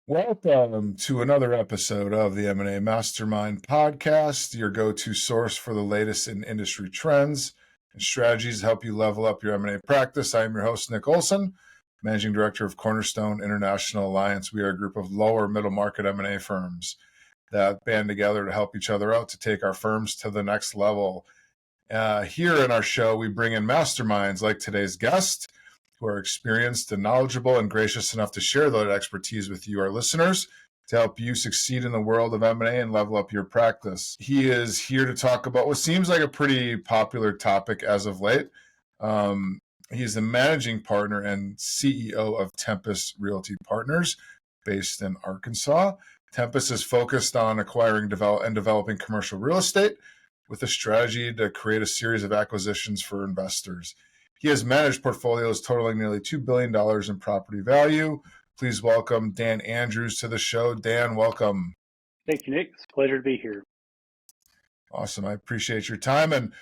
Welcome to another episode of the M&A Mastermind podcast, your go-to source for the latest in industry trends and strategies to help you level up your M&A practice. I am your host, Nick Olsen, Managing Director of Cornerstone International Alliance. We are a group of lower middle market M&A firms that band together to help each other out to take our firms to the next level. Here in our show, we bring in masterminds like today's guest, who are experienced and knowledgeable and gracious enough to share that expertise with you, our listeners, to help you succeed in the world of M&A and level up your practice. He is here to talk about what seems like a pretty popular topic as of late. He's the managing partner and CEO of Tempus Realty Partners, based in Arkansas. Tempus is focused on acquiring and developing commercial real estate with a strategy to create a series of acquisitions for investors. He has managed portfolios totaling nearly $2 billion in property value. Please welcome Dan Andrews to the show. Dan, welcome. Thank you, Nick. It's a pleasure to be here. Awesome. I appreciate your time. And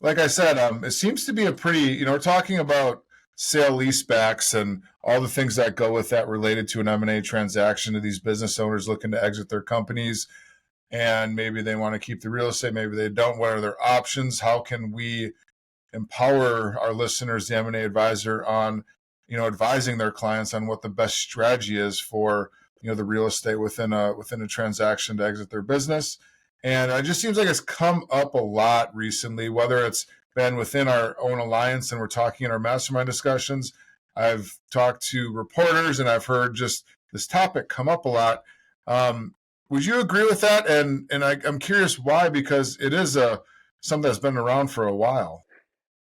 like I said, it seems to be a pretty, we're talking about sale leasebacks and all the things that go with that related to an M&A transaction to these business owners looking to exit their companies. And maybe they want to keep the real estate, maybe they don't. What are their options? How can we empower our listeners, the M&A advisor, on, advising their clients on what the best strategy is for, the real estate within a transaction to exit their business. And it just seems like it's come up a lot recently, whether it's been within our own alliance and we're talking in our mastermind discussions. I've talked to reporters and I've heard just this topic come up a lot. Would you agree with that? And I'm curious why, because it is something that's been around for a while.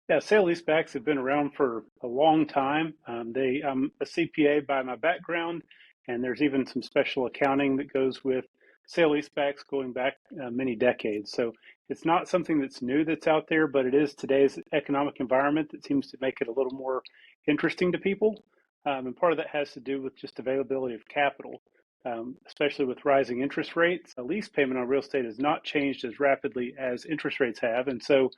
Yeah, sale leasebacks have been around for a long time. I'm a CPA by my background, and there's even some special accounting that goes with sale leasebacks going back many decades. So it's not something that's new that's out there, but it is today's economic environment that seems to make it a little more interesting to people. And part of that has to do with just availability of capital, especially with rising interest rates. A lease payment on real estate has not changed as rapidly as interest rates have, and so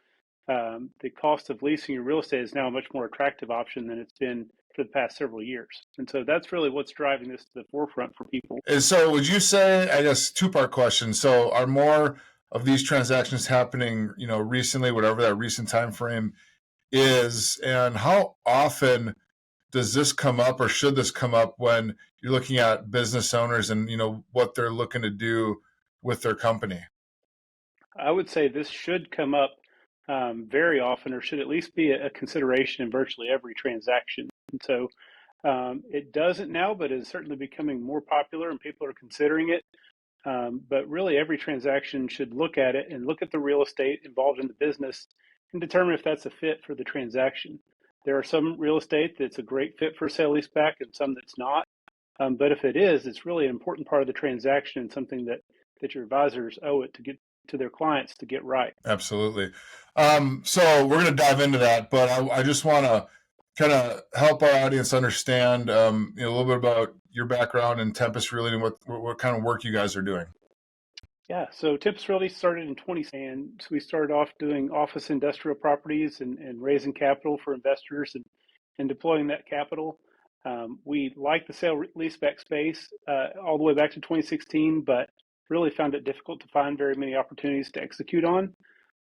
the cost of leasing your real estate is now a much more attractive option than it's been for the past several years. And so that's really what's driving this to the forefront for people. And so would you say, I guess, two-part question. So are more of these transactions happening, recently, whatever that recent time frame is, and how often does this come up or should this come up when you're looking at business owners and, what they're looking to do with their company? I would say this should come up very often, or should at least be a consideration in virtually every transaction. And so it doesn't now, but is certainly becoming more popular and people are considering it. But really every transaction should look at it and look at the real estate involved in the business and determine if that's a fit for the transaction. There are some real estate that's a great fit for sale leaseback and some that's not. But if it is, it's really an important part of the transaction and something that your advisors owe it to get to their clients to get right. Absolutely. So we're going to dive into that, but I just want to kind of help our audience understand a little bit about your background in Tempus Realty and what kind of work you guys are doing. Yeah, so Tempus Realty started in 20, and so we started off doing office industrial properties and raising capital for investors and deploying that capital. We liked the sale leaseback space all the way back to 2016, but really found it difficult to find very many opportunities to execute on.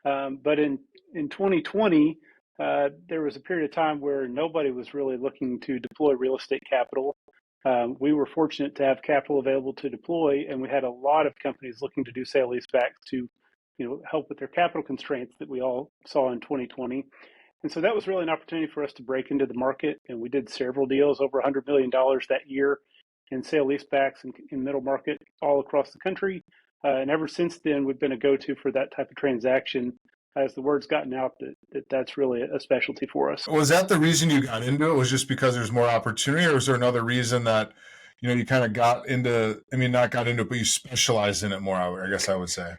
But in 2020, there was a period of time where nobody was really looking to deploy real estate capital. We were fortunate to have capital available to deploy, and we had a lot of companies looking to do sale leasebacks to, help with their capital constraints that we all saw in 2020. And so that was really an opportunity for us to break into the market, and we did several deals, over $100 million that year in sale leasebacks in middle market all across the country. And ever since then, we've been a go-to for that type of transaction as the word's gotten out that's really a specialty for us. Was that the reason you got into it? Was just because there's more opportunity, or was there another reason that, you kind of got into, not got into it, but you specialized in it more, I guess I would say?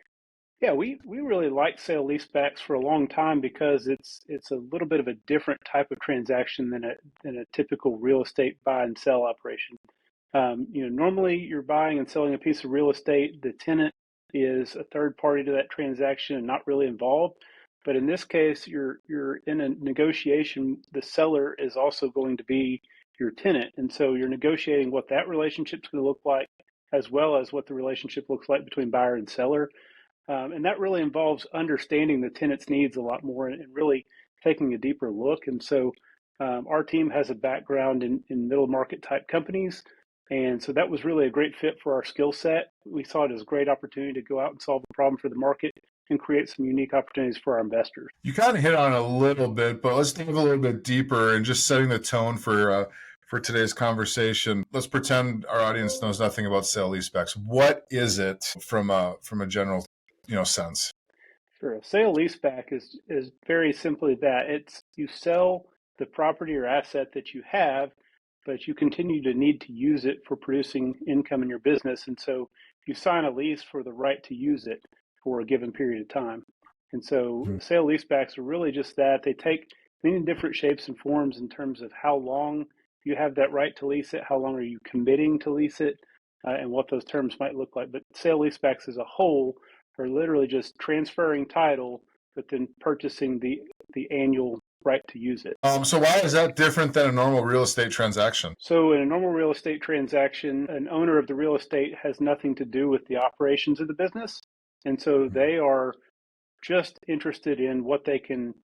Yeah, we really liked sale leasebacks for a long time because it's a little bit of a different type of transaction than a typical real estate buy and sell operation. Normally you're buying and selling a piece of real estate. The tenant is a third party to that transaction and not really involved. But in this case, you're in a negotiation. The seller is also going to be your tenant. And so you're negotiating what that relationship's going to look like, as well as what the relationship looks like between buyer and seller. And that really involves understanding the tenant's needs a lot more and really taking a deeper look. And so our team has a background in middle market type companies. And so that was really a great fit for our skill set. We saw it as a great opportunity to go out and solve a problem for the market and create some unique opportunities for our investors. You kind of hit on it a little bit, but let's dive a little bit deeper and just setting the tone for today's conversation. Let's pretend our audience knows nothing about sale leasebacks. What is it from a general sense? Sure. A sale leaseback is very simply that. It's you sell the property or asset that you have, but you continue to need to use it for producing income in your business. And so you sign a lease for the right to use it for a given period of time. And so sale leasebacks are really just that. They take many different shapes and forms in terms of how long you have that right to lease it, how long are you committing to lease it, and what those terms might look like. But sale leasebacks as a whole are literally just transferring title, but then purchasing the annual right to use it. So why is that different than a normal real estate transaction? So in a normal real estate transaction, an owner of the real estate has nothing to do with the operations of the business. And so they are just interested in what they can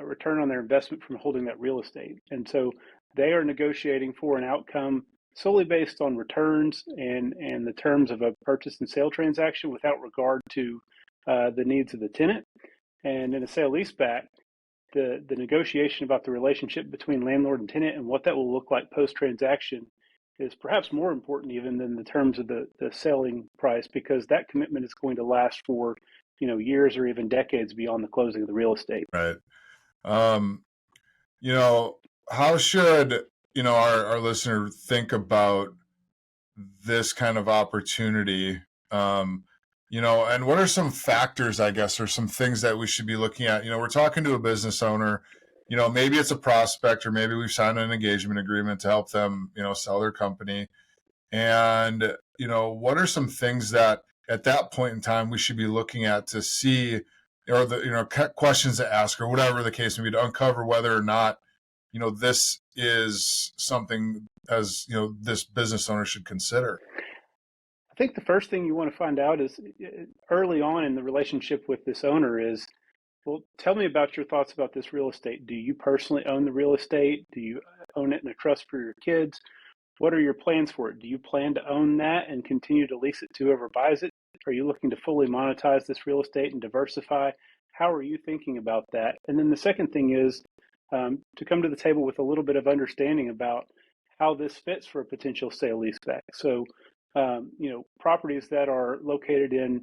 return on their investment from holding that real estate. And so they are negotiating for an outcome solely based on returns and the terms of a purchase and sale transaction without regard to the needs of the tenant. And in a sale leaseback, the negotiation about the relationship between landlord and tenant and what that will look like post-transaction is perhaps more important even than the terms of the selling price, because that commitment is going to last for years or even decades beyond the closing of the real estate. Right. How should our listener think about this kind of opportunity? And what are some factors, I guess, or some things that we should be looking at? We're talking to a business owner, maybe it's a prospect, or maybe we've signed an engagement agreement to help them, sell their company. And, what are some things that at that point in time we should be looking at to see, or the, questions to ask, or whatever the case may be, to uncover whether or not, this is something as, this business owner should consider? I think the first thing you want to find out is early on in the relationship with this owner is, well, tell me about your thoughts about this real estate. Do you personally own the real estate? Do you own it in a trust for your kids? What are your plans for it? Do you plan to own that and continue to lease it to whoever buys it? Are you looking to fully monetize this real estate and diversify? How are you thinking about that? And then the second thing is to come to the table with a little bit of understanding about how this fits for a potential sale leaseback. So, properties that are located in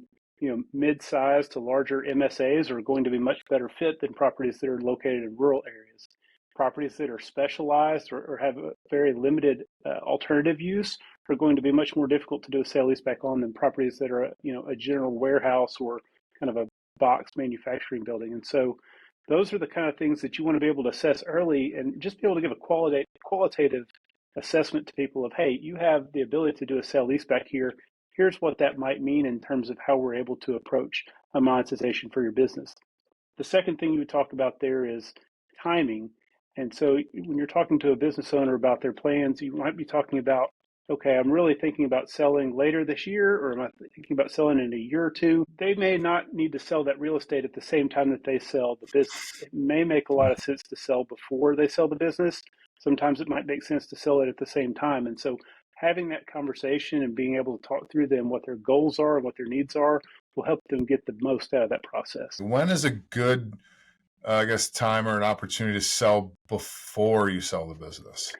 mid-sized to larger MSAs are going to be much better fit than properties that are located in rural areas. Properties that are specialized or have a very limited alternative use are going to be much more difficult to do a sale leaseback on than properties that are a general warehouse or kind of a box manufacturing building. And so those are the kind of things that you want to be able to assess early and just be able to give a qualitative assessment to people of, hey, you have the ability to do a sale leaseback here. Here's what that might mean in terms of how we're able to approach a monetization for your business. The second thing you would talk about there is timing. And so when you're talking to a business owner about their plans, you might be talking about, okay, I'm really thinking about selling later this year, or am I thinking about selling in a year or two? They may not need to sell that real estate at the same time that they sell the business. It may make a lot of sense to sell before they sell the business. Sometimes it might make sense to sell it at the same time. And so having that conversation and being able to talk through them, what their goals are, what their needs are, will help them get the most out of that process. When is a good, time or an opportunity to sell before you sell the business?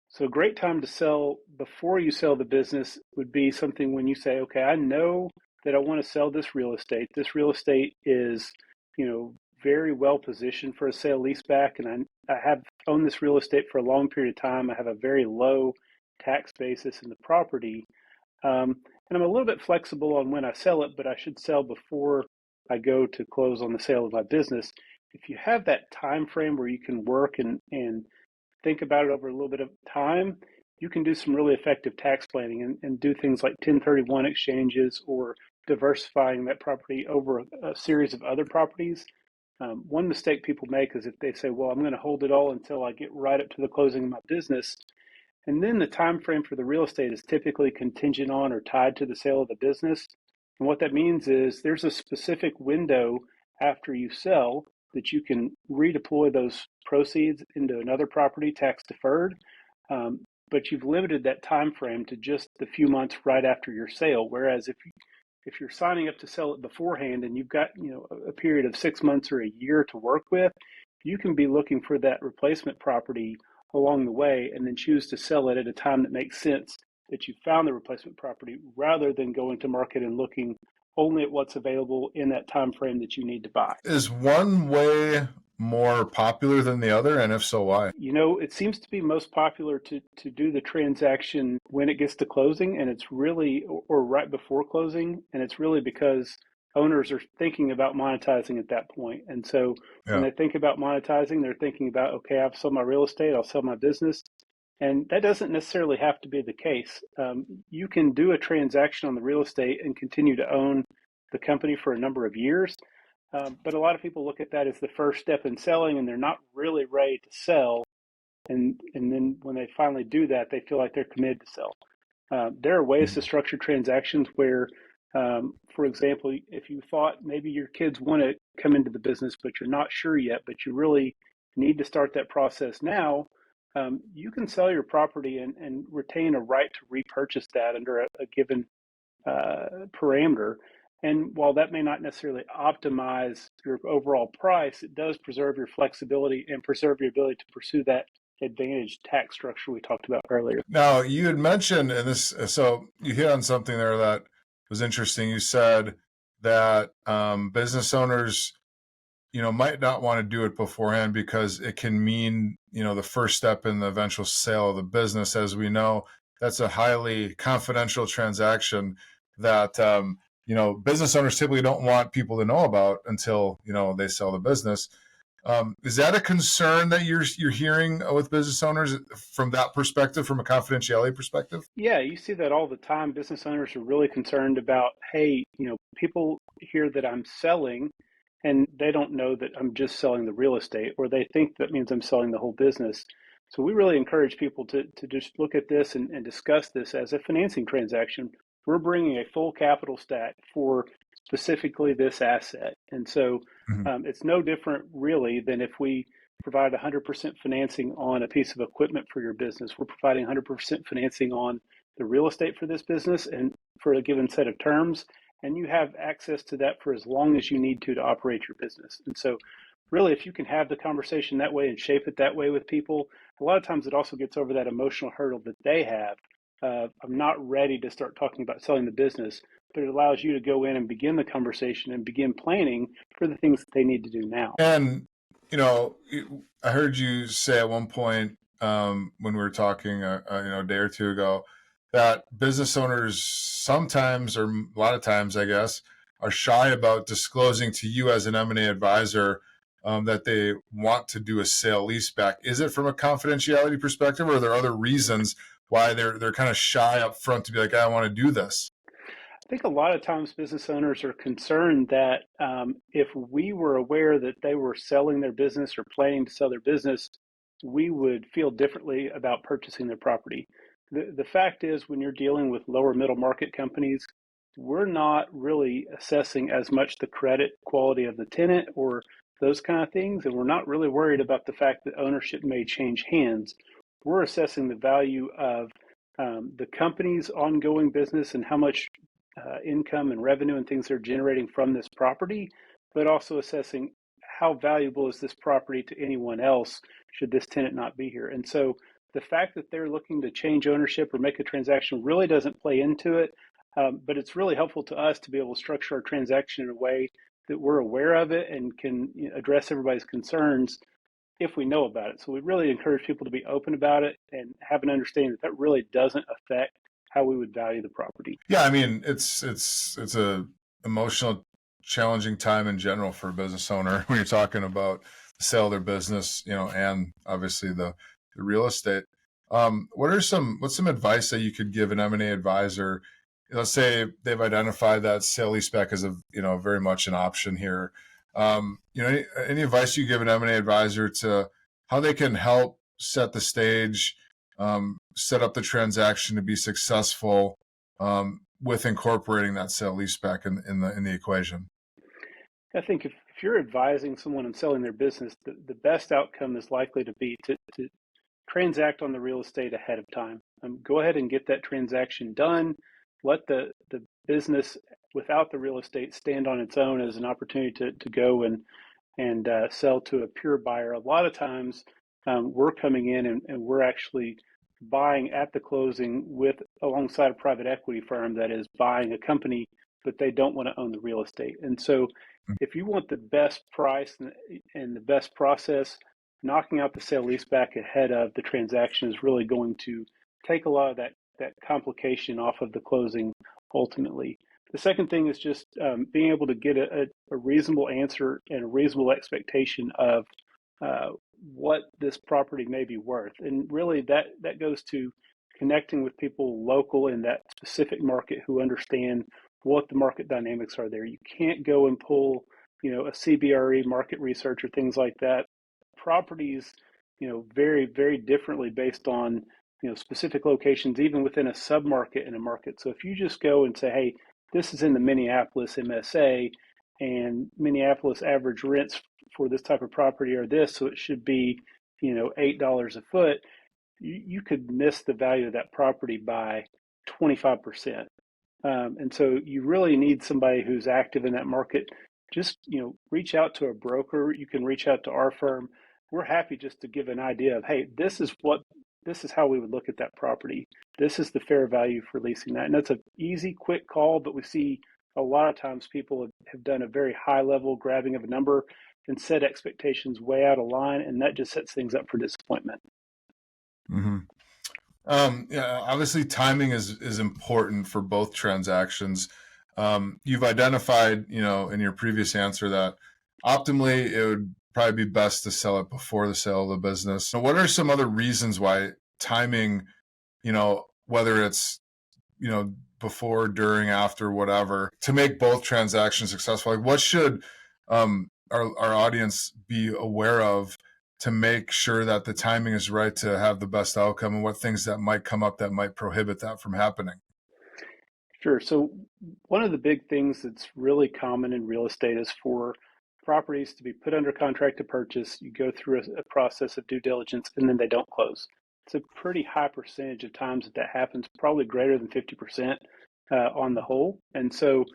So a great time to sell before you sell the business would be something when you say, okay, I know that I want to sell this real estate. This real estate is, very well positioned for a sale leaseback, and I have owned this real estate for a long period of time. I have a very low tax basis in the property, and I'm a little bit flexible on when I sell it, but I should sell before I go to close on the sale of my business. If you have that time frame where you can work and think about it over a little bit of time, you can do some really effective tax planning and do things like 1031 exchanges or diversifying that property over a series of other properties. One mistake people make is if they say, well, I'm going to hold it all until I get right up to the closing of my business, And then the time frame for the real estate is typically contingent on or tied to the sale of the business. And what that means is there's a specific window after you sell that you can redeploy those proceeds into another property tax deferred. But you've limited that time frame to just the few months right after your sale. Whereas if you're signing up to sell it beforehand and you've got a period of 6 months or a year to work with, you can be looking for that replacement property along the way and then choose to sell it at a time that makes sense that you found the replacement property rather than going to market and looking only at what's available in that time frame that you need to buy. Is one way more popular than the other, and if so, why? It seems to be most popular to do the transaction when it gets to closing, and it's really, or right before closing, and it's really because owners are thinking about monetizing at that point. And so when Yeah. they think about monetizing, they're thinking about, okay, I've sold my real estate, I'll sell my business. And that doesn't necessarily have to be the case. You can do a transaction on the real estate and continue to own the company for a number of years. But a lot of people look at that as the first step in selling, and they're not really ready to sell. And then when they finally do that, they feel like they're committed to sell. There are ways to structure transactions where, for example, if you thought maybe your kids want to come into the business, but you're not sure yet, but you really need to start that process now, you can sell your property and retain a right to repurchase that under a given parameter. And while that may not necessarily optimize your overall price, it does preserve your flexibility and preserve your ability to pursue that advantage tax structure we talked about earlier. Now, you had mentioned in this, so you hit on something there that was interesting. You said that business owners, might not want to do it beforehand because it can mean, the first step in the eventual sale of the business. As we know, that's a highly confidential transaction that, business owners typically don't want people to know about until, they sell the business. Is that a concern that you're hearing with business owners from that perspective, from a confidentiality perspective? Yeah, you see that all the time. Business owners are really concerned about, hey, people hear that I'm selling and they don't know that I'm just selling the real estate, or they think that means I'm selling the whole business. So we really encourage people to just look at this and discuss this as a financing transaction. We're bringing a full capital stack for specifically this asset. And so it's no different really than if we provide 100% financing on a piece of equipment for your business. We're providing 100% financing on the real estate for this business and for a given set of terms. And you have access to that for as long as you need to operate your business. And so really, if you can have the conversation that way and shape it that way with people, a lot of times it also gets over that emotional hurdle that they have. I'm not ready to start talking about selling the business, but it allows you to go in and begin the conversation and begin planning for the things that they need to do now. And, I heard you say at one point when we were talking, a day or two ago, that business owners sometimes, or a lot of times, I guess, are shy about disclosing to you as an M&A advisor that they want to do a sale leaseback. Is it from a confidentiality perspective, or are there other reasons why they're kind of shy up front to be like, I want to do this? I think a lot of times business owners are concerned that if we were aware that they were selling their business or planning to sell their business, we would feel differently about purchasing their property. The fact is, when you're dealing with lower middle market companies, we're not really assessing as much the credit quality of the tenant or those kind of things, and we're not really worried about the fact that ownership may change hands. We're assessing the value of the company's ongoing business and how much income and revenue and things they're generating from this property, but also assessing how valuable is this property to anyone else should this tenant not be here. And so the fact that they're looking to change ownership or make a transaction really doesn't play into it, but it's really helpful to us to be able to structure our transaction in a way that we're aware of it and can address everybody's concerns if we know about it. So we really encourage people to be open about it and have an understanding that that really doesn't affect how we would value the property. Yeah, I mean, it's a emotional, challenging time in general for a business owner when you're talking about the sale of their business, and obviously the real estate. What's some advice that you could give an M&A advisor? Let's say they've identified that sale leaseback as very much an option here. Any advice you give an M&A advisor to how they can help set the stage set up the transaction to be successful with incorporating that sale leaseback in the equation? I think if you're advising someone on selling their business, the best outcome is likely to be to transact on the real estate ahead of time. Go ahead and get that transaction done. Let the business without the real estate stand on its own as an opportunity to go and sell to a pure buyer. A lot of times we're coming in and we're actually buying at the closing with alongside a private equity firm that is buying a company, but they don't want to own the real estate. And so if you want the best price and the best process, knocking out the sale leaseback ahead of the transaction is really going to take a lot of that complication off of the closing ultimately. The second thing is just being able to get a reasonable answer and a reasonable expectation of what this property may be worth. And really that goes to connecting with people local in that specific market who understand what the market dynamics are there. You can't go and pull, a CBRE market research or things like that. Properties, vary very differently based on, specific locations, even within a submarket in a market. So if you just go and say, hey, this is in the Minneapolis MSA, and Minneapolis average rents for this type of property are this, so it should be, $8 a foot, you could miss the value of that property by 25%. And so you really need somebody who's active in that market. Just, reach out to a broker. You can reach out to our firm. We're happy just to give an idea of, hey, this is how we would look at that property. This is the fair value for leasing that. And that's an easy, quick call, but we see a lot of times people have done a very high level grabbing of a number and set expectations way out of line, and that just sets things up for disappointment. Mm-hmm. Yeah, obviously timing is important for both transactions. You've identified, in your previous answer that optimally it would probably be best to sell it before the sale of the business. So what are some other reasons why timing, whether it's, before, during, after, whatever, to make both transactions successful? Like what should our audience be aware of to make sure that the timing is right to have the best outcome, and what things that might come up that might prohibit that from happening? Sure. So one of the big things that's really common in real estate is for properties to be put under contract to purchase. You go through a process of due diligence and then they don't close. It's a pretty high percentage of times that happens, probably greater than 50% on the whole. And so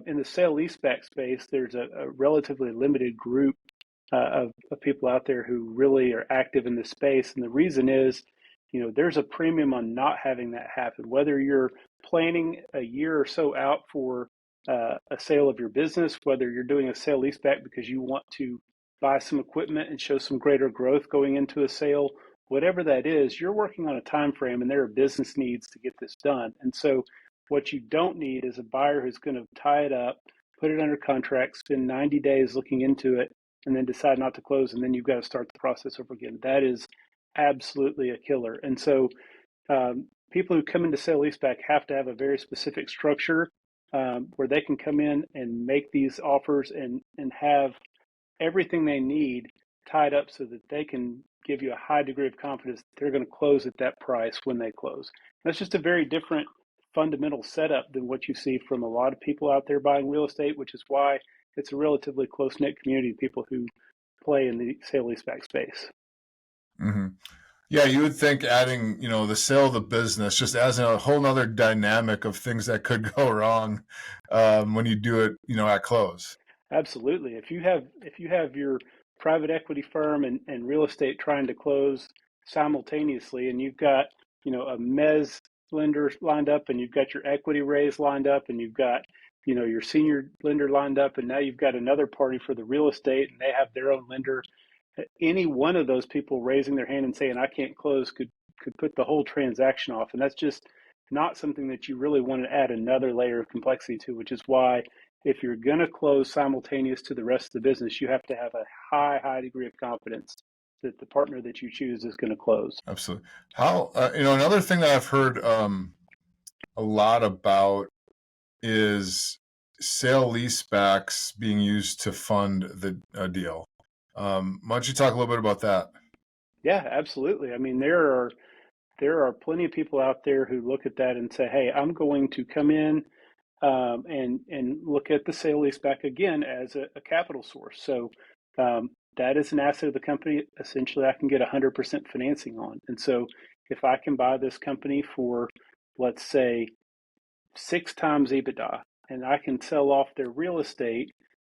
in the sale leaseback space, there's a relatively limited group of people out there who really are active in this space. And the reason is, there's a premium on not having that happen. Whether you're planning a year or so out for a sale of your business, whether you're doing a sale leaseback because you want to buy some equipment and show some greater growth going into a sale, whatever that is, you're working on a time frame and there are business needs to get this done. And so what you don't need is a buyer who's going to tie it up, put it under contract, spend 90 days looking into it, and then decide not to close, and then you've got to start the process over again. That is absolutely a killer. And so people who come into sale leaseback have to have a very specific structure where they can come in and make these offers and have everything they need tied up so that they can give you a high degree of confidence that they're going to close at that price when they close. That's just a very different fundamental setup than what you see from a lot of people out there buying real estate, which is why it's a relatively close-knit community of people who play in the sale leaseback space. Mm-hmm. Yeah, you would think adding, the sale of the business just adds a whole nother dynamic of things that could go wrong when you do it, at close. Absolutely. If you have your private equity firm and real estate trying to close simultaneously, and you've got, a mezz lender lined up, and you've got your equity raise lined up, and you've got, your senior lender lined up, and now you've got another party for the real estate, and they have their own lender. Any one of those people raising their hand and saying, I can't close, could put the whole transaction off. And that's just not something that you really want to add another layer of complexity to, which is why if you're going to close simultaneous to the rest of the business, you have to have a high degree of confidence that the partner that you choose is going to close. Absolutely. How, another thing that I've heard a lot about is sale leasebacks being used to fund the deal. Why don't you talk a little bit about that? Yeah, absolutely. I mean, there are there are plenty of people out there who look at that and say, hey, I'm going to come in and look at the sale leaseback again as a capital source. So that is an asset of the company. Essentially, I can get 100% financing on. And so if I can buy this company for, let's say, 6 times EBITDA, and I can sell off their real estate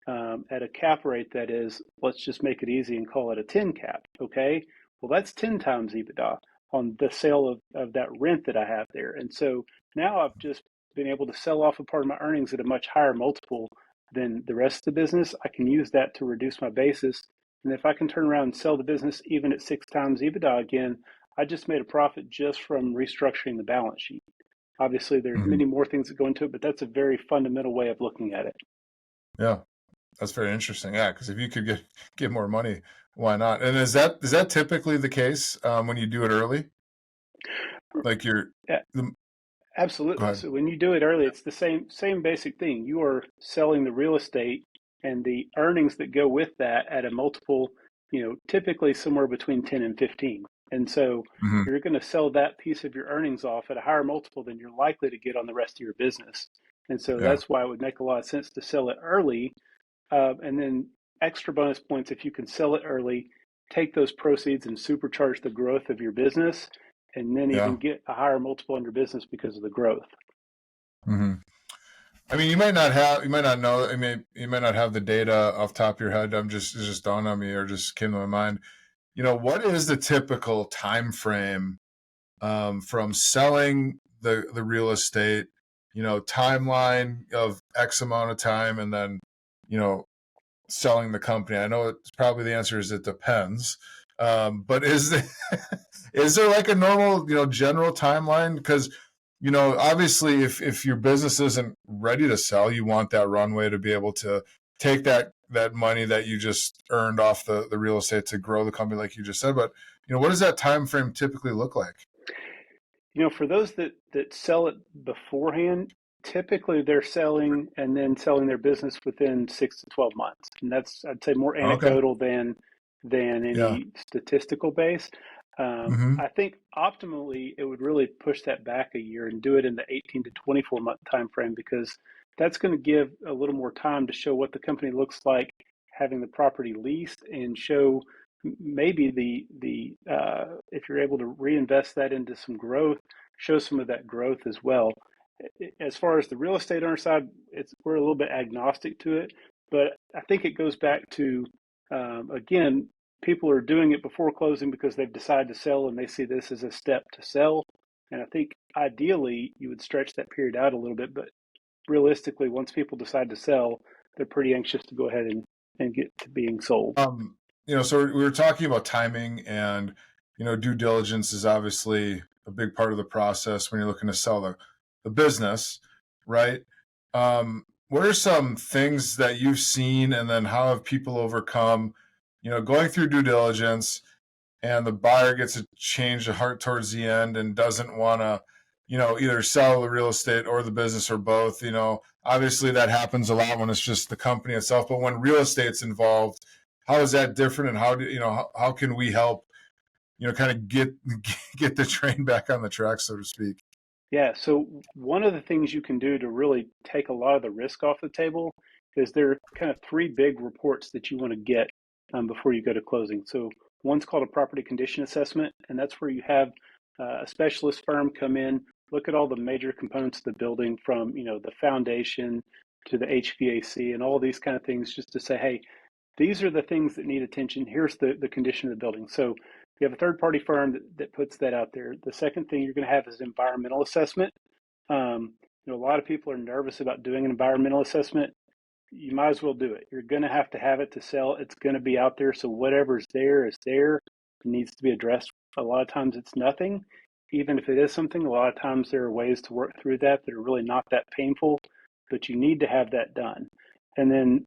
at a cap rate that is, let's just make it easy and call it a 10 cap. Okay. Well, that's 10 times EBITDA on the sale of that rent that I have there. And so now I've just been able to sell off a part of my earnings at a much higher multiple than the rest of the business. I can use that to reduce my basis. And if I can turn around and sell the business even at 6 times EBITDA again, I just made a profit just from restructuring the balance sheet. Obviously, there's Mhm. many more things that go into it, but that's a very fundamental way of looking at it. Yeah, that's very interesting. Yeah, because if you could get more money, why not? And is that typically the case when you do it early? Like you're, Yeah, the, go absolutely. ahead. So when you do it early, it's the same basic thing. You are selling the real estate and the earnings that go with that at a multiple, typically somewhere between 10 and 15. And so Hmm. you're going to sell that piece of your earnings off at a higher multiple than you're likely to get on the rest of your business. And so Yeah. that's why it would make a lot of sense to sell it early. And then extra bonus points if you can sell it early, take those proceeds and supercharge the growth of your business, and then even Yeah. get a higher multiple on your business because of the growth. Hmm. I mean, you might not know. I mean, you might not have the data off the top of your head. It's just dawned on me or just came to my mind. What is the typical time frame from selling the real estate? Timeline of X amount of time, and then you know selling the company. I know it's probably the answer is it depends. But is there like a normal, general timeline? Because, obviously if your business isn't ready to sell, you want that runway to be able to take that money that you just earned off the real estate to grow the company, like you just said. But, what does that time frame typically look like? For those that sell it beforehand, typically they're selling and then selling their business within 6 to 12 months, and that's, I'd say, more Okay. anecdotal than Yeah. any statistical base. Mm-hmm. I think optimally it would really push that back a year and do it in the 18 to 24 month time frame, because that's going to give a little more time to show what the company looks like having the property leased, and show maybe the if you're able to reinvest that into some growth, show some of that growth as well. As far as the real estate owner side, we're a little bit agnostic to it, but I think it goes back to, again, people are doing it before closing because they've decided to sell and they see this as a step to sell. And I think ideally you would stretch that period out a little bit, but realistically, once people decide to sell, they're pretty anxious to go ahead and get to being sold. Um, so we were talking about timing, and due diligence is obviously a big part of the process when you're looking to sell the business, right? What are some things that you've seen, and then how have people overcome, going through due diligence, and the buyer gets a change of heart towards the end and doesn't want to, either sell the real estate or the business or both. Obviously that happens a lot when it's just the company itself, but when real estate's involved, how is that different, and how can we help, kind of get the train back on the track, so to speak? Yeah, so one of the things you can do to really take a lot of the risk off the table is there are kind of three big reports that you want to get before you go to closing. So one's called a property condition assessment, and that's where you have a specialist firm come in, look at all the major components of the building, from the foundation to the HVAC and all these kind of things, just to say, hey, these are the things that need attention. Here's the condition of the building. So you have a third party firm that puts that out there. The second thing you're going to have is environmental assessment. A lot of people are nervous about doing an environmental assessment. You might as well do it. You're going to have it to sell. It's going to be out there. So whatever's there is there. It needs to be addressed. A lot of times it's nothing. Even if it is something, a lot of times there are ways to work through that are really not that painful, but you need to have that done. And then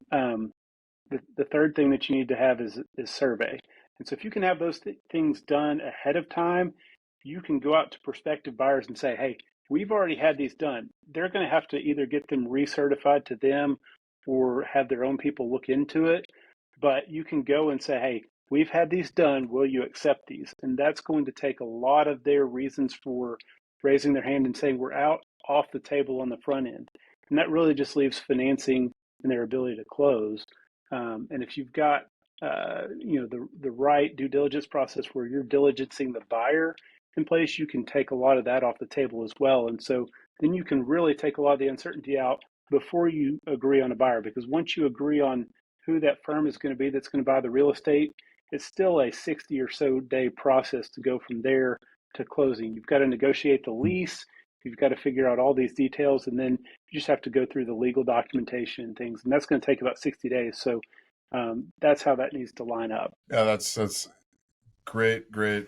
the third thing that you need to have is survey. And so if you can have those things done ahead of time, you can go out to prospective buyers and say, hey, we've already had these done. They're going to have to either get them recertified to them or have their own people look into it. But you can go and say, hey, we've had these done. Will you accept these? And that's going to take a lot of their reasons for raising their hand and saying we're out off the table on the front end. And that really just leaves financing and their ability to close. And if you've got the right due diligence process where you're diligencing the buyer in place, you can take a lot of that off the table as well. And so then you can really take a lot of the uncertainty out before you agree on a buyer, because once you agree on who that firm is going to be that's going to buy the real estate, it's still a 60 or so day process to go from there to closing. You've got to negotiate the lease, you've got to figure out all these details, and then you just have to go through the legal documentation and things, and that's going to take about 60 days. So that's how that needs to line up. Yeah, that's great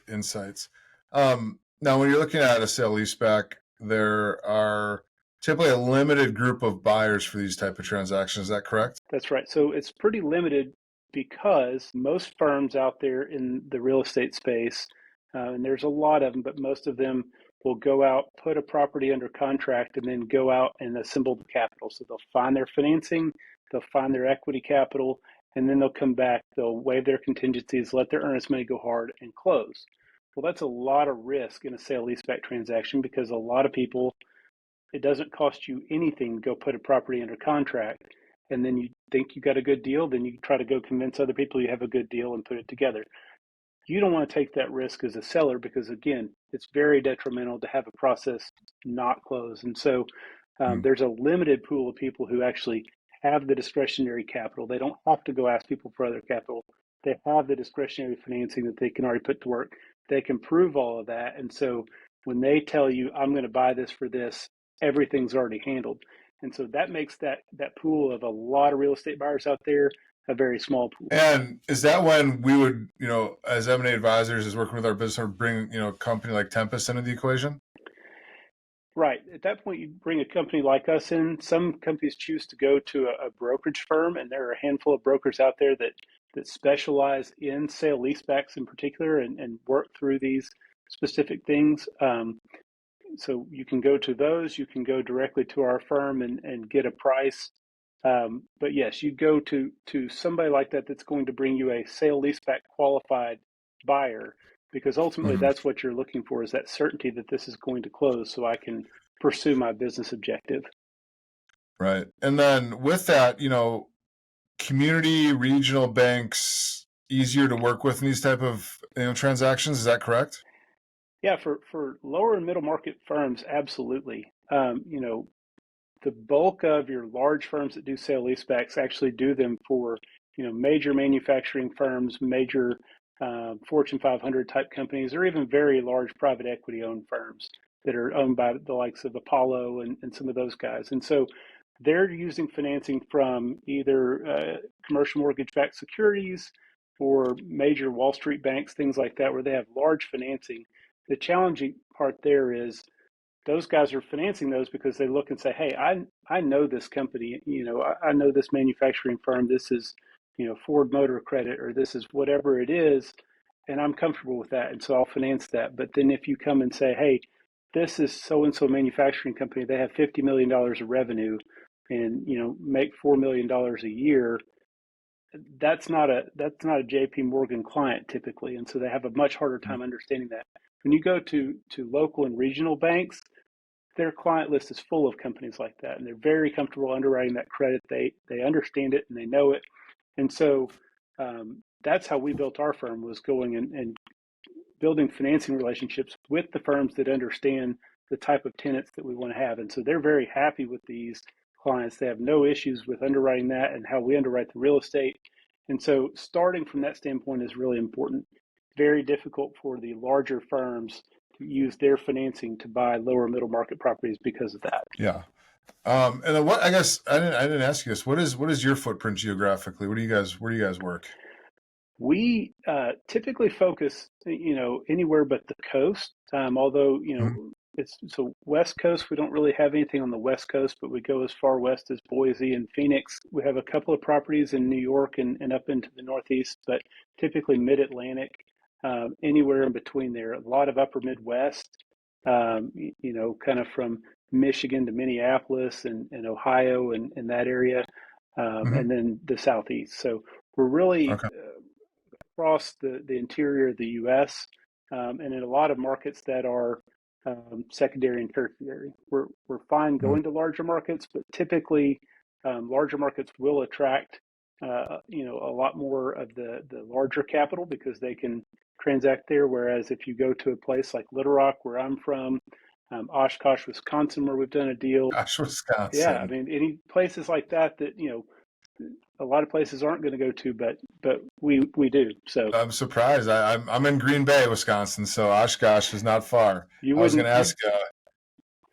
insights. Now, when you're looking at a sale leaseback, there are typically a limited group of buyers for these type of transactions. Is that correct? That's right. So it's pretty limited because most firms out there in the real estate space, and there's a lot of them, but most of them will go out, put a property under contract, and then go out and assemble the capital. So they'll find their financing, they'll find their equity capital, and then they'll come back, they'll waive their contingencies, let their earnest money go hard, and close. Well, that's a lot of risk in a sale leaseback transaction because a lot of people, it doesn't cost you anything to go put a property under contract. And then you think you got a good deal, then you try to go convince other people you have a good deal and put it together. You don't want to take that risk as a seller because, again, it's very detrimental to have a process not close. And so there's a limited pool of people who actually have the discretionary capital. They don't have to go ask people for other capital. They have the discretionary financing that they can already put to work. They can prove all of that. And so when they tell you, I'm going to buy this for this, everything's already handled. And so that makes that pool of a lot of real estate buyers out there a very small pool. And is that when we would, as M&A advisors, as working with our business, bring, a company like Tempus into the equation? Right. At that point, you bring a company like us in. Some companies choose to go to a brokerage firm, and there are a handful of brokers out there that specialize in sale leasebacks in particular and work through these specific things. So you can go to those, you can go directly to our firm and get a price. But yes, you go to somebody like that that's going to bring you a sale leaseback qualified buyer, because ultimately that's what you're looking for, is that certainty that this is going to close so I can pursue my business objective. Right. And then with that, community regional banks easier to work with in these type of transactions. Is that correct? Yeah, for lower and middle market firms, absolutely. The bulk of your large firms that do sale leasebacks actually do them for major manufacturing firms, major Fortune 500 type companies, or even very large private equity owned firms that are owned by the likes of Apollo and some of those guys. And so they're using financing from either commercial mortgage-backed securities or major Wall Street banks, things like that, where they have large financing. The challenging part there is those guys are financing those because they look and say, hey, I know this company, I know this manufacturing firm, this is, Ford Motor Credit, or this is whatever it is, and I'm comfortable with that, and so I'll finance that. But then if you come and say, hey, this is so-and-so manufacturing company, they have $50 million of revenue and, make $4 million a year, that's not a JP Morgan client typically, and so they have a much harder time understanding that. When you go to local and regional banks, their client list is full of companies like that, and they're very comfortable underwriting that credit. They understand it and they know it, and so that's how we built our firm, was going and building financing relationships with the firms that understand the type of tenants that we want to have, and so they're very happy with these clients. They have no issues with underwriting that and how we underwrite the real estate, and so starting from that standpoint is really important. Very difficult for the larger firms to use their financing to buy lower middle market properties because of that. Yeah. And then I guess I didn't ask you this. What is your footprint geographically? Where do you guys work? We typically focus, anywhere but the coast. Although, it's so West Coast, we don't really have anything on the West Coast, but we go as far west as Boise and Phoenix. We have a couple of properties in New York and up into the Northeast, but typically Mid-Atlantic, anywhere in between there. A lot of upper Midwest, kind of from Michigan to Minneapolis and Ohio and that area, and then the Southeast. So we're really across the interior of the U.S. And in a lot of markets that are secondary and tertiary. We're fine Mm. going to larger markets, but typically larger markets will attract a lot more of the larger capital because they can transact there. Whereas if you go to a place like Little Rock, where I'm from, Oshkosh, Wisconsin, where we've done a deal. Gosh, Yeah, I Wisconsin. mean, any places like that a lot of places aren't going to go to, but we do. So I'm surprised. I'm in Green Bay, Wisconsin, so Oshkosh is not far. you I was going wouldn't to you ask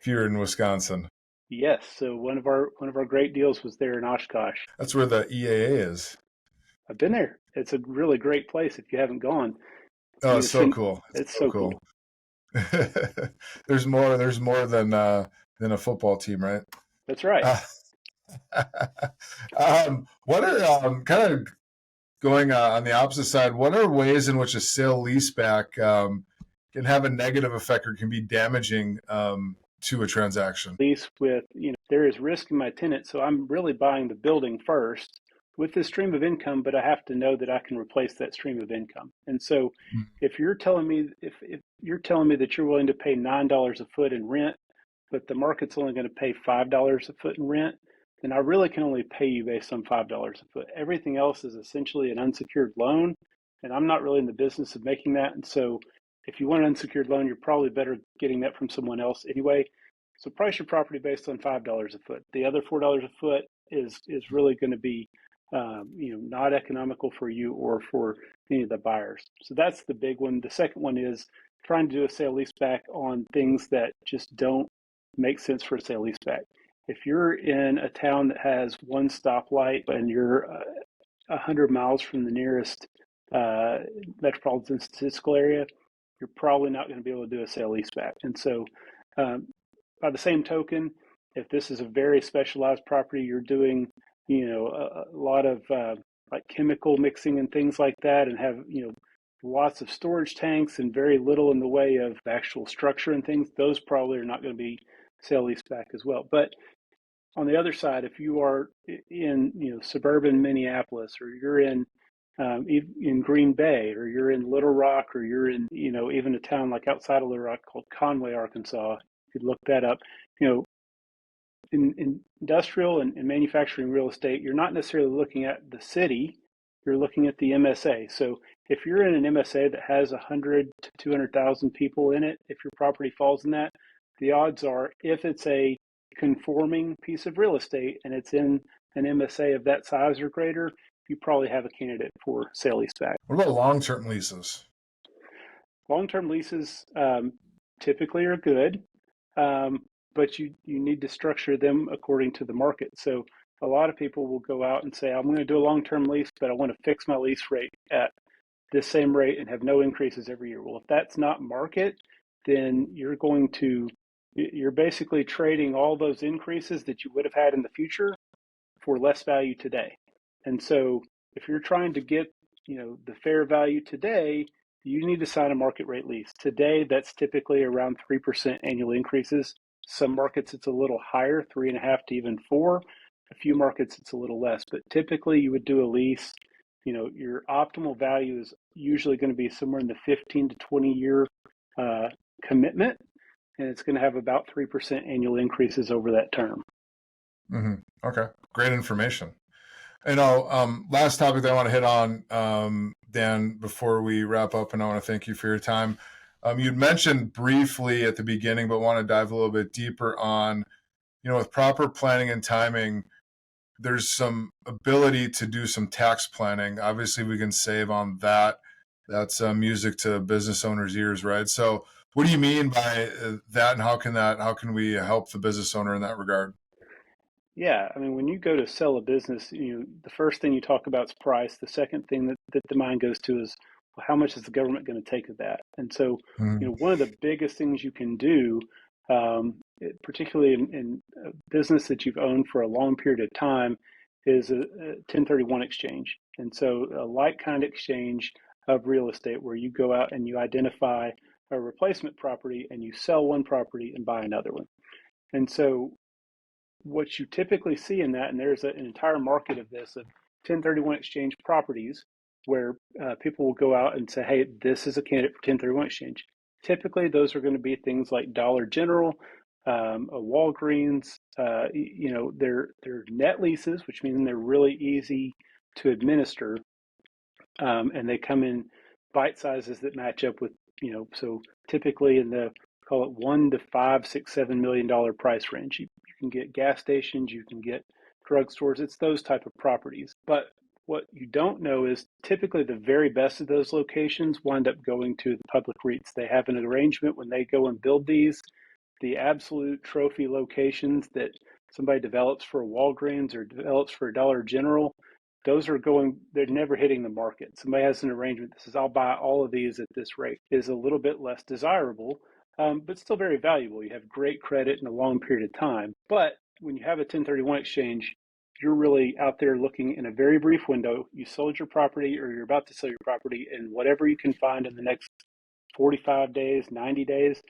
if you're in Wisconsin. yes. So one of our great deals was there in Oshkosh. That's where the EAA is. I've been there. It's a really great place if you haven't gone. Oh, You it's need to so send. cool. It's It's so so cool. cool. There's more than a football team, right? That's right. Uh, what are kind of going on the opposite side? What are ways in which a sale leaseback can have a negative effect or can be damaging to a transaction? Lease with, there is risk in my tenant, so I'm really buying the building first with this stream of income, but I have to know that I can replace that stream of income. And so if you're telling me that you're willing to pay $9 a foot in rent, but the market's only going to pay $5 a foot in rent, then I really can only pay you based on $5 a foot. Everything else is essentially an unsecured loan, and I'm not really in the business of making that. And so if you want an unsecured loan, you're probably better getting that from someone else anyway. So price your property based on $5 a foot. The other $4 a foot is really going to be not economical for you or for any of the buyers. So that's the big one. The second one is trying to do a sale leaseback on things that just don't make sense for a sale leaseback. If you're in a town that has one stoplight and you're 100 miles from the nearest metropolitan statistical area, you're probably not going to be able to do a sale leaseback. And so um, by the same token, if this is a very specialized property, you're doing, a lot of like chemical mixing and things like that, and have, lots of storage tanks and very little in the way of actual structure and things, those probably are not going to be sale leaseback as well. But on the other side, if you are in, suburban Minneapolis, or you're in Green Bay, or you're in Little Rock, or you're in, even a town like outside of Little Rock called Conway, Arkansas, you could look that up. You know, in industrial and manufacturing real estate, you're not necessarily looking at the city, you're looking at the MSA. So if you're in an MSA that has 100 to 200,000 people in it, if your property falls in that, the odds are, if it's a conforming piece of real estate and it's in an MSA of that size or greater, you probably have a candidate for sale leaseback. What about long-term leases? Long-term leases typically are good, but you need to structure them according to the market. So a lot of people will go out and say, I'm going to do a long-term lease, but I want to fix my lease rate at this same rate and have no increases every year. Well, if that's not market, then you're basically trading all those increases that you would have had in the future for less value today. And so if you're trying to get, the fair value today, you need to sign a market rate lease. Today, that's typically around 3% annual increases. Some markets it's a little higher, 3.5 to even 4. A few markets it's a little less, but typically you would do a lease. Your optimal value is usually going to be somewhere in the 15 to 20-year commitment, and it's going to have about 3% annual increases over that term. Mm-hmm. Okay, great information. Last topic that I want to hit on, Dan, before we wrap up, and I want to thank you for your time. You'd mentioned briefly at the beginning, but want to dive a little bit deeper on, with proper planning and timing, there's some ability to do some tax planning. Obviously, we can save on that. That's music to business owners' ears, right? So, what do you mean by that, and how can we help the business owner in that regard? Yeah, I mean, when you go to sell a business, the first thing you talk about is price. The second thing that the mind goes to is, well, how much is the government going to take of that? And so, Mm-hmm. one of the biggest things you can do, particularly in a business that you've owned for a long period of time, is a 1031 exchange. And so, a like kind exchange of real estate where you go out and you identify a replacement property and you sell one property and buy another one. And so, what you typically see in that, and there's an entire market of this, of 1031 exchange properties, where people will go out and say, hey, this is a candidate for 1031 exchange. Typically, those are going to be things like Dollar General, a Walgreens. They're net leases, which means they're really easy to administer, and they come in bite sizes that match up with, so typically in the, call it $1 to $5, $6, $7 million price range. You can get gas stations, you can get drugstores. It's those type of properties. But what you don't know is typically the very best of those locations wind up going to the public REITs. They have an arrangement when they go and build these, the absolute trophy locations that somebody develops for a Walgreens or develops for a Dollar General, they're never hitting the market. Somebody has an arrangement that says, I'll buy all of these at this rate, is a little bit less desirable, but still very valuable. You have great credit in a long period of time. But when you have a 1031 exchange, you're really out there looking in a very brief window. You sold your property or you're about to sell your property, and whatever you can find in the next 45 days, 90 days,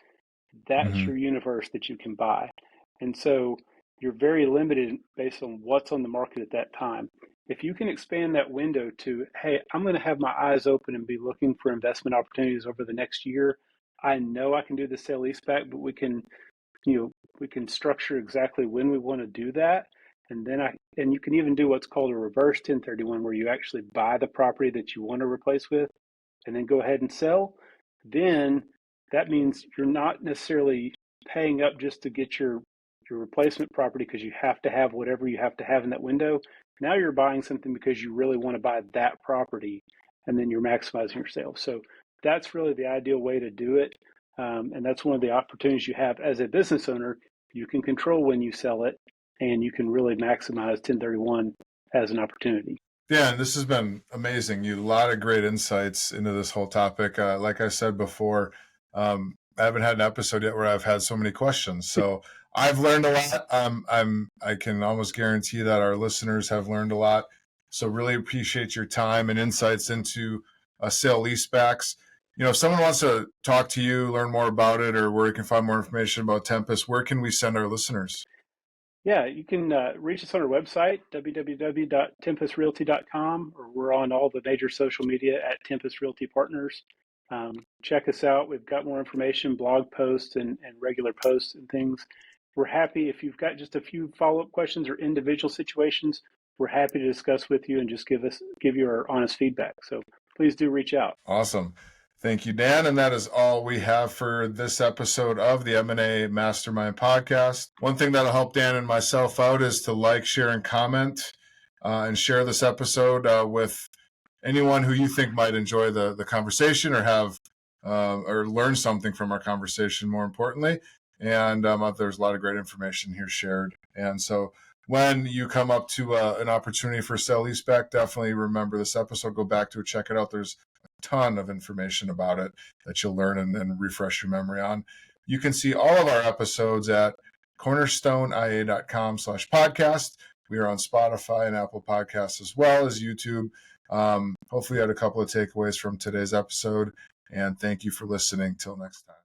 that's your universe that you can buy. And so you're very limited based on what's on the market at that time. If you can expand that window to, hey, I'm going to have my eyes open and be looking for investment opportunities over the next year. I know I can do the sale leaseback, but we can structure exactly when we want to do that. And you can even do what's called a reverse 1031, where you actually buy the property that you want to replace with and then go ahead and sell. Then that means you're not necessarily paying up just to get your replacement property because you have to have whatever you have to have in that window. Now you're buying something because you really want to buy that property, and then you're maximizing your sales. So that's really the ideal way to do it. And that's one of the opportunities you have as a business owner. You can control when you sell it, and you can really maximize 1031 as an opportunity. Yeah, and this has been amazing. You a lot of great insights into this whole topic. Like I said before, I haven't had an episode yet where I've had so many questions. So I've learned a lot. I can almost guarantee that our listeners have learned a lot. So really appreciate your time and insights into sale leasebacks. If someone wants to talk to you, learn more about it, or where you can find more information about Tempus, where can we send our listeners? Yeah, you can reach us on our website, www.tempusrealty.com, or we're on all the major social media at Tempus Realty Partners. Check us out. We've got more information, blog posts and regular posts and things. We're happy if you've got just a few follow-up questions or individual situations, we're happy to discuss with you and just give you our honest feedback. So please do reach out. Awesome. Thank you, Dan. And that is all we have for this episode of the M&A Mastermind podcast. One thing that'll help Dan and myself out is to like, share, and comment, and share this episode with anyone who you think might enjoy the conversation or have or learn something from our conversation, more importantly. And there's a lot of great information here shared. And so when you come up to an opportunity for sale leaseback, definitely remember this episode, go back to it, check it out. There's ton of information about it that you'll learn and refresh your memory on. You can see all of our episodes at cornerstoneia.com/podcast. We are on Spotify and Apple Podcasts as well as YouTube. Hopefully you had a couple of takeaways from today's episode, and thank you for listening. Till next time.